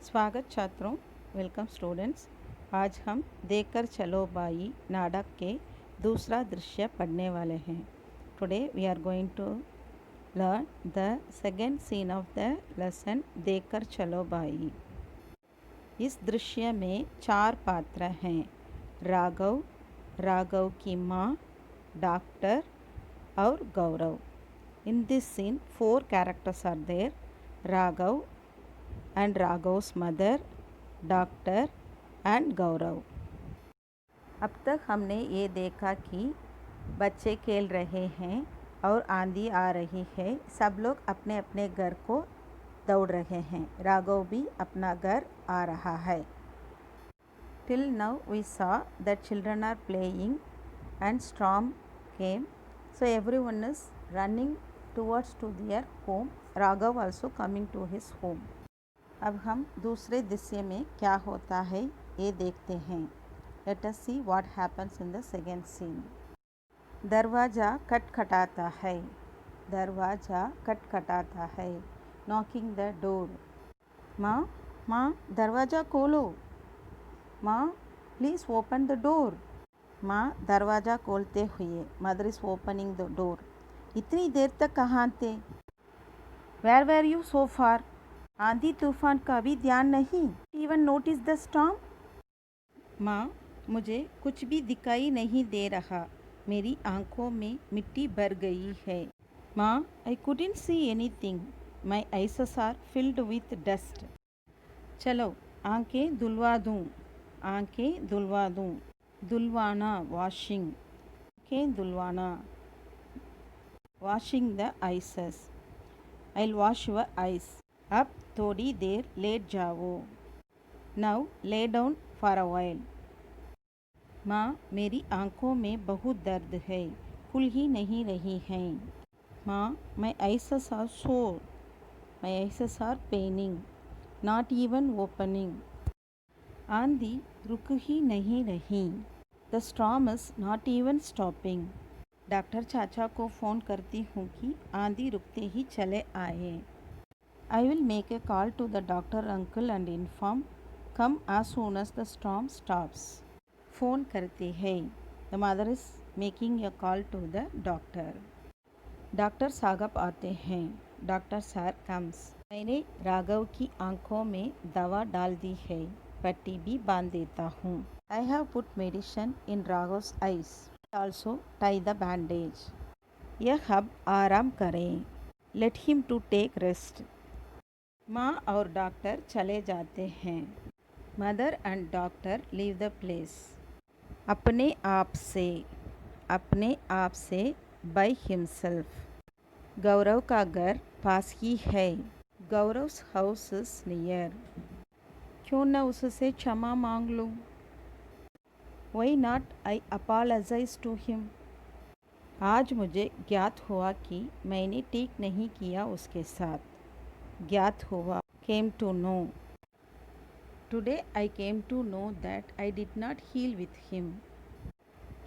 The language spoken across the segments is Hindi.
स्वागत छात्रों, वेलकम स्टूडेंट्स। आज हम देखकर चलो बाई नाटक के दूसरा दृश्य पढ़ने वाले हैं। Today we are going to learn the second scene of the lesson देखकर चलो बाई। इस दृश्य में चार पात्र हैं, राघव, राघव की माँ, डॉक्टर और Gaurav. In this scene 4 characters are there: Raghav and Raghav's mother, doctor and Gaurav. अब तक हमने ये देखा कि बच्चे खेल रहे हैं और आंधी आ रही है। सब लोग अपने अपने घर को दौड़ रहे हैं। राघव भी अपना घर आ रहा है। Till now we saw that children are playing and storm came. So everyone is running towards to their home. Raghav also coming to his home. अब हम दूसरे दृश्य में क्या होता है ये देखते हैं। Let us see what happens in the second scene. दरवाज़ा खटखटाता है, दरवाज़ा खटखटाता है। Knocking the door. माँ, माँ, दरवाज़ा खोलो। माँ, प्लीज़ ओपन द डोर। माँ दरवाज़ा खोलते हुए, mother is opening the door. इतनी देर तक कहाँ थे? Where were you so far? आंधी तूफान का भी ध्यान नहीं? Even notice the storm? माँ, मुझे कुछ भी दिखाई नहीं दे रहा, मेरी आंखों में मिट्टी भर गई है। माँ, I couldn't see anything, my eyes are filled with dust. चलो आंखें धुलवा दूँ, आंखें धुलवा दूँ। धुलवाना वॉशिंग, आंखें धुलवाना, washing the eyes. I will wash your eyes. अब थोड़ी देर लेट जाओ। Now lay down for a while. माँ, मेरी आंखों में बहुत दर्द है, खुल ही नहीं रही हैं। माँ, माई eyes are sore, my eyes are paining, not even opening. आंधी रुक ही नहीं रही। The storm is not even stopping. Doctor चाचा को फ़ोन करती हूँ कि आंधी रुकते ही चले आए। I will make a call to the doctor uncle and inform, come as soon as the storm stops. Phone करते हैं। The mother is making a call to the doctor. Doctor साहब आते हैं। Doctor sir comes. मैंने राघव की आंखों में दवा डाल दी है, पट्टी भी बांध देता हूँ। I have put medicine in Raghav's eyes. Also tie the bandage. यह अब आराम करें। Let him to take rest. माँ और डॉक्टर चले जाते हैं। Mother and doctor leave the place. अपने आप से बाय हिमसेल्फ। गौरव का घर पास ही है। Gaurav's house is near. क्यों न उससे क्षमा मांग लूँ? Why not I apologize to him. आज मुझे ज्ञात हुआ कि मैंने ठीक नहीं किया उसके साथ। ज्ञात हुआ, came to know. Today I came to know that I did not heal with him.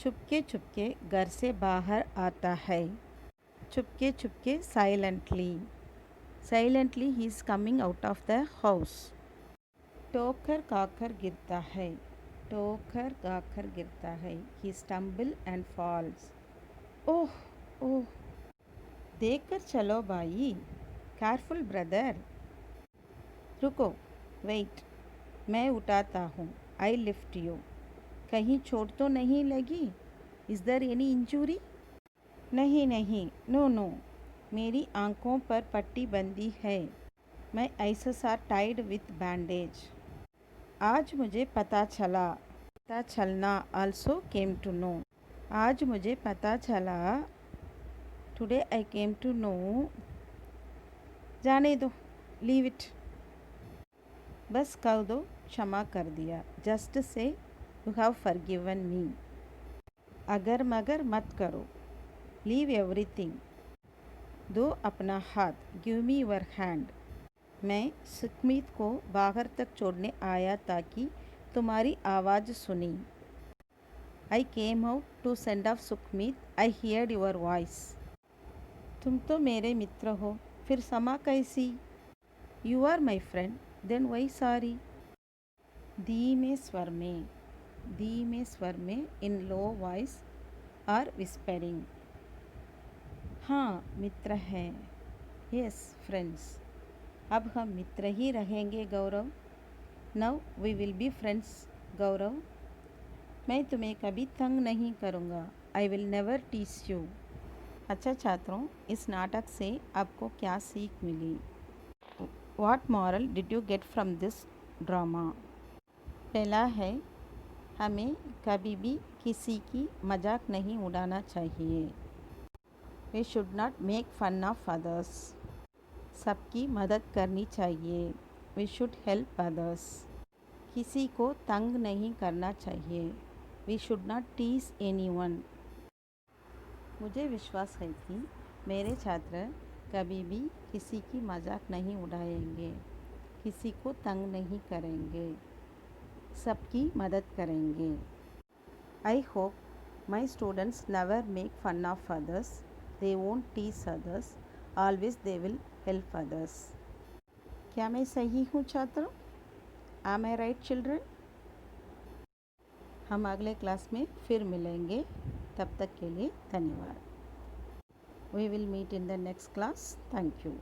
Chupke Chupke घर से बाहर आता है। Chupke Chupke silently. Silently he is coming out of the house. ठोकर खाकर गिरता है। ठोकर खाकर गिरता है। He stumble and falls. ओह ओह, देखकर चलो भाई। Careful brother. रुको, वेट, मैं उठाता हूँ। I lift you. कहीं चोट तो नहीं लगी? Is there any injury? नहीं नहीं, नो नो, मेरी आंखों पर पट्टी बंधी है। मैं आइसेस आर टाइड विथ बैंडेज। आज मुझे पता चलना आल्सो केम टू नो। आज मुझे पता चला। Today I came to know. जाने दो, लीव इट। बस कह दो क्षमा कर दिया। Just say you have forgiven मी। अगर मगर मत करो। Leave everything. दो अपना हाथ। Give me your hand. मैं सुखमीत को बाहर तक छोड़ने आया ताकि तुम्हारी आवाज़ सुनी। I came out to send off Sukhmeet. I heard your voice. तुम तो मेरे मित्र हो, फिर समा कैसी? You are my friend, then why sorry? धीमे स्वर में इन लो वॉइस और विस्परिंग। हाँ मित्र हैं, यस फ्रेंड्स। अब हम मित्र ही रहेंगे Gaurav. Now we will be friends Gaurav. मैं तुम्हें कभी तंग नहीं करूँगा, I will never tease you. अच्छा छात्रों, इस नाटक से आपको क्या सीख मिली? What moral did you get from this drama? पहला है, हमें कभी भी किसी की मजाक नहीं उड़ाना चाहिए। We should not make fun of others. सबकी मदद करनी चाहिए। We should help others. किसी को तंग नहीं करना चाहिए। We should not tease anyone. मुझे विश्वास है कि मेरे छात्र कभी भी किसी की मजाक नहीं उड़ाएंगे, किसी को तंग नहीं करेंगे, सबकी मदद करेंगे। I hope my students never make fun of others. They won't tease others. Always they will help others. क्या मैं सही हूँ छात्रों? Am I right children? हम अगले क्लास में फिर मिलेंगे। तब तक के लिए धन्यवाद। We will meet in the next class. Thank you.